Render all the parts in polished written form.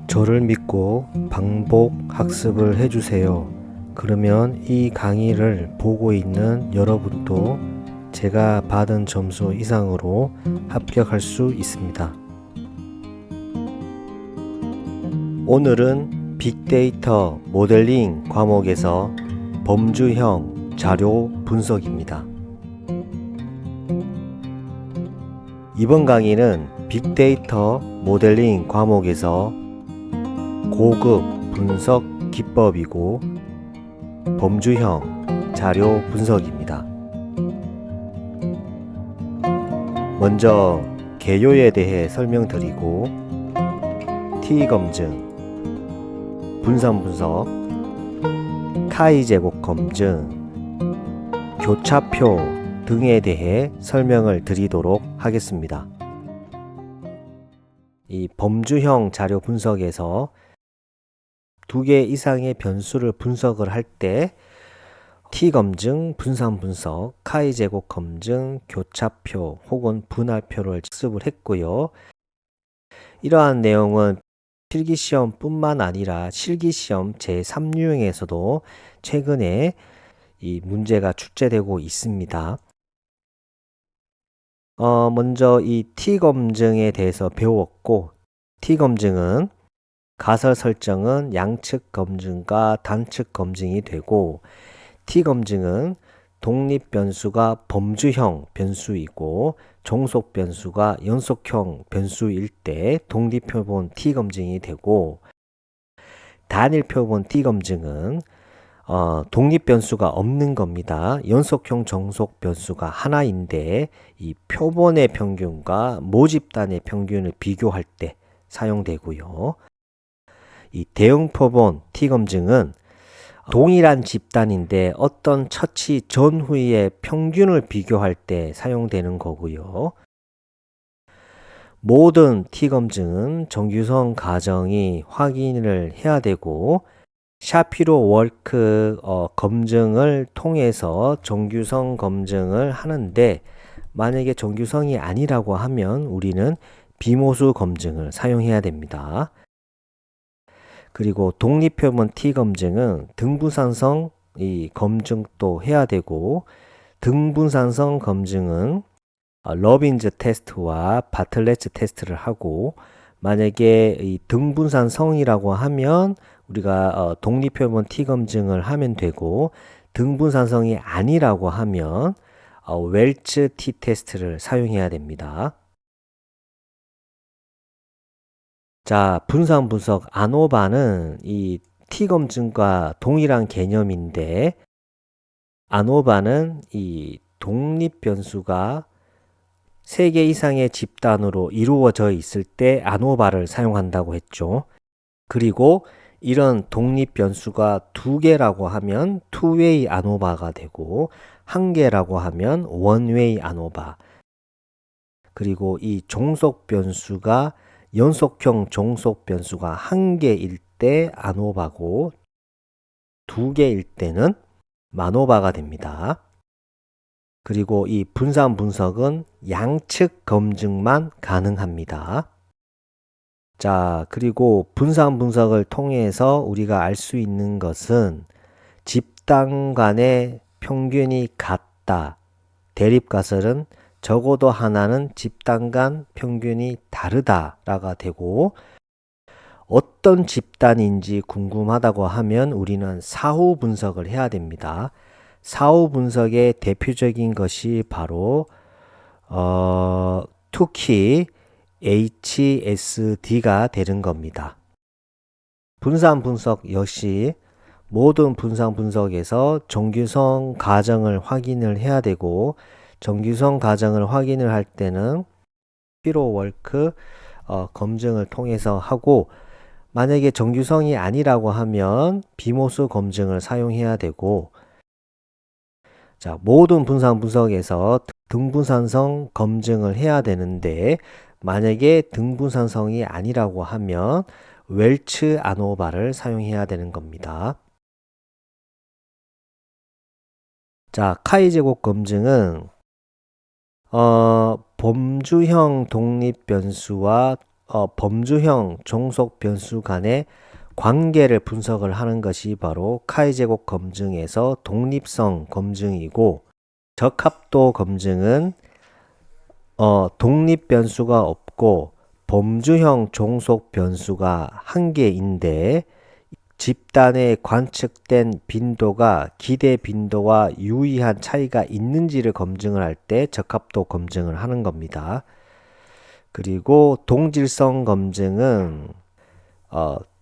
저를 믿고 반복 학습을 해주세요. 그러면 이 강의를 보고 있는 여러분도 제가 받은 점수 이상으로 합격할 수 있습니다. 오늘은 빅데이터 모델링 과목에서 범주형 자료 분석입니다. 이번 강의는 빅데이터 모델링 과목에서 고급 분석 기법이고 범주형 자료 분석입니다. 먼저 개요에 대해 설명드리고 T검증, 분산 분석, 카이 제곱 검증, 교차표 등에 대해 설명을 드리도록 하겠습니다. 이 범주형 자료 분석에서 2개 이상의 변수를 분석을 할 때 T검증, 분산 분석, 카이 제곱 검증, 교차표 혹은 분할표를 학습을 했고요. 이러한 내용은 필기시험뿐만 아니라 실기시험 제3유형에서도 최근에 이 문제가 출제되고 있습니다. 먼저 이 T검증에 대해서 배웠고, T검증은 가설 설정은 양측 검증과 단측 검증이 되고, T검증은 독립 변수가 범주형 변수이고 종속 변수가 연속형 변수일 때 독립 표본 T검증이 되고, 단일 표본 T검증은 독립 변수가 없는 겁니다. 연속형 정속 변수가 하나인데 이 표본의 평균과 모집단의 평균을 비교할 때 사용되고요. 이 대응 표본 T검증은 동일한 집단인데 어떤 처치 전후의 평균을 비교할 때 사용되는 거고요. 모든 T검증은 정규성 과정이 확인을 해야 되고 샤피로 월크 검증을 통해서 정규성 검증을 하는데, 만약에 정규성이 아니라고 하면 우리는 비모수 검증을 사용해야 됩니다. 그리고 독립표본 T검증은 등분산성 이 검증도 해야 되고, 등분산성 검증은 러빈즈 테스트와 바틀렛츠 테스트를 하고, 만약에 이 등분산성이라고 하면 우리가 독립표본 T검증을 하면 되고, 등분산성이 아니라고 하면 웰츠 T테스트를 사용해야 됩니다. 자, 분산 분석 아노바는 이 T검증과 동일한 개념인데, 아노바는 이 독립 변수가 3개 이상의 집단으로 이루어져 있을 때 아노바를 사용한다고 했죠. 그리고 이런 독립 변수가 2개라고 하면 투웨이 아노바가 되고, 1개라고 하면 원웨이 아노바. 그리고 이 종속 변수가 연속형 종속 변수가 1개일 때 아노바고 2개일 때는 마노바가 됩니다. 그리고 이 분산 분석은 양측 검증만 가능합니다. 자, 그리고 분산 분석을 통해서 우리가 알 수 있는 것은 집단 간의 평균이 같다. 대립가설은 적어도 하나는 집단 간 평균이 다르다라가 되고, 어떤 집단인지 궁금하다고 하면 우리는 사후 분석을 해야 됩니다. 사후 분석의 대표적인 것이 바로 투키 HSD가 되는 겁니다. 분산 분석 역시 모든 분산 분석에서 정규성 가정을 확인을 해야 되고, 정규성 가정을 확인을 할 때는 샤피로 월크 검증을 통해서 하고, 만약에 정규성이 아니라고 하면 비모수 검증을 사용해야 되고, 자, 모든 분산 분석에서 등분산성 검증을 해야 되는데, 만약에 등분산성이 아니라고 하면 웰츠 아노바를 사용해야 되는 겁니다. 자, 카이 제곱 검증은 범주형 독립 변수와 범주형 종속 변수 간의 관계를 분석을 하는 것이 바로 카이 제곱 검증에서 독립성 검증이고, 적합도 검증은 독립 변수가 없고 범주형 종속 변수가 한 개인데, 집단의 관측된 빈도가 기대 빈도와 유의한 차이가 있는지를 검증을 할 때 적합도 검증을 하는 겁니다. 그리고 동질성 검증은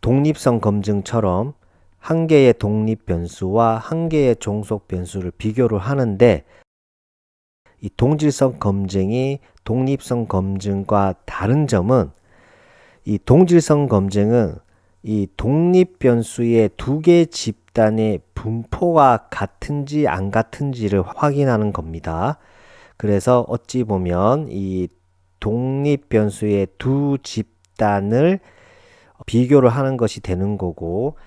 독립성 검증처럼 한 개의 독립 변수와 한 개의 종속 변수를 비교를 하는데, 이 동질성 검증이 독립성 검증과 다른 점은, 이 동질성 검증은 이 독립 변수의 두 개 집단의 분포가 같은지 안 같은지를 확인하는 겁니다. 그래서 어찌 보면 이 독립 변수의 두 집단을 비교를 하는 것이 되는 거고,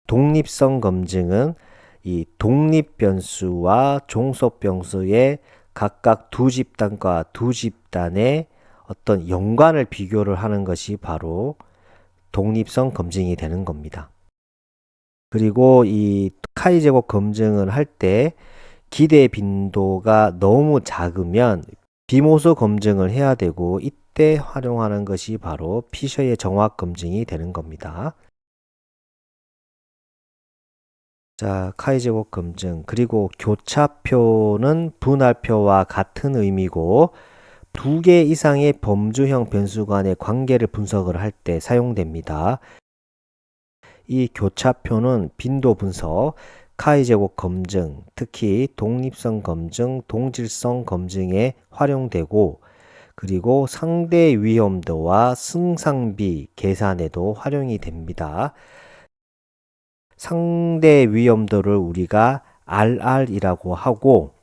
독립성 검증은 이 독립 변수와 종속 변수의 각각 두 집단과 두 집단의 어떤 연관을 비교를 하는 것이 바로 독립성 검증이 되는 겁니다. 그리고 이 카이 제곱 검증을 할 때 기대 빈도가 너무 작으면 비모수 검증을 해야 되고, 이때 활용하는 것이 바로 피셔의 정확 검증이 되는 겁니다. 자, 카이 제곱 검증, 그리고 교차표는 분할표와 같은 의미고, 두 개 이상의 범주형 변수 간의 관계를 분석을 할 때 사용됩니다. 이 교차표는 빈도 분석, 카이 제곱 검증, 특히 독립성 검증, 동질성 검증에 활용되고, 그리고 상대 위험도와 승상비 계산에도 활용이 됩니다. 상대 위험도를 우리가 RR이라고 하고,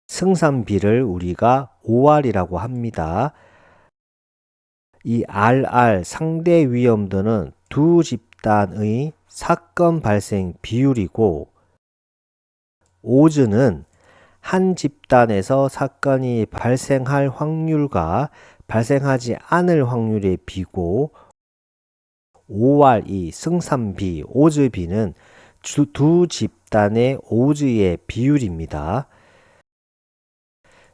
승산비를 우리가 OR이라고 합니다. 이 RR 상대 위험도는 두 집단의 사건 발생 비율이고, OS는 한 집단에서 사건이 발생할 확률과 발생하지 않을 확률의 비고, OR 이 승산비, OS비는 두 집단의 OS의 비율입니다.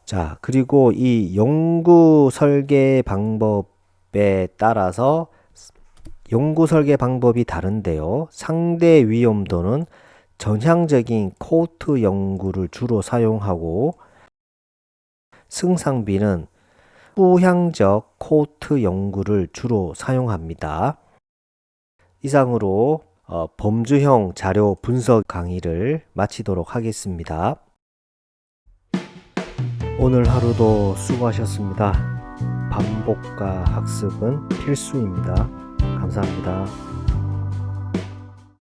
자, 그리고 이 연구 설계 방법에 따라서 연구 설계 방법이 다른데요. 상대 위험도는 전향적인 코호트 연구를 주로 사용하고, 승상비는 후향적 코호트 연구를 주로 사용합니다. 이상으로 범주형 자료 분석 강의를 마치도록 하겠습니다. 오늘 하루도 수고하셨습니다. 반복과 학습은 필수입니다. 감사합니다.